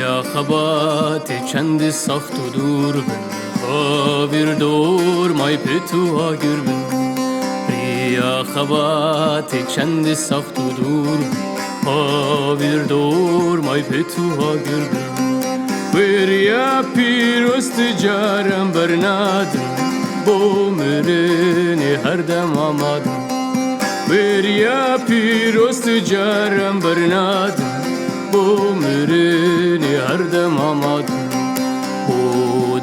Ya xebat çendi saxt û dûr bin, xavir dor may pêtuha gür bin. Ya xebat çendi saxt û dûr bin, xavir dor may pêtuha gür bin. Wêriya pîroz carem bernadin, bo mirinê her dem amadin. Wêriya pîroz carem bernadin, bo mirinê her dem amadin. Bu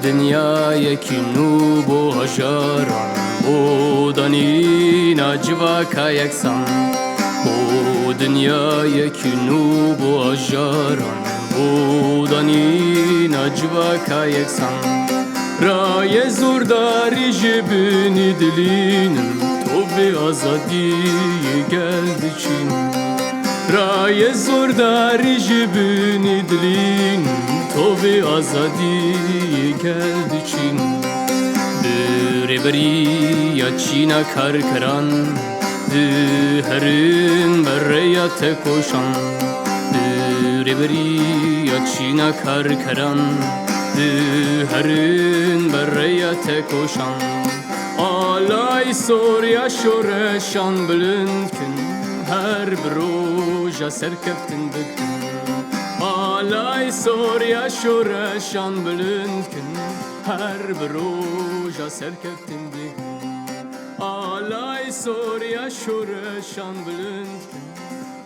dinyayekî nû bo hejaran, bo danîna civaka yeksan. Bu dinyayekî nû bo hejaran, bo danîna civaka yeksan. Raye zordarî ji binî dilînin, to bê azadiyê gel diçînin. Raye zordarî ji binî dilînin, to bê azadiyê gel diçînin. Di rêberiya çîna karkeran, di herin berreya te koşan. Di rêberiya çîna karkeran, di herin berreya te koşan. Alay Sorya şoreşan bilind kin, her bir roja serkeftin dikin. Alay Sorya şoreşan bilind kin, her bir roja serkeftin dikin. Alay Sorya şoreşan bilind kin,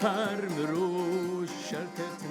her bir roja serkeftin dikin.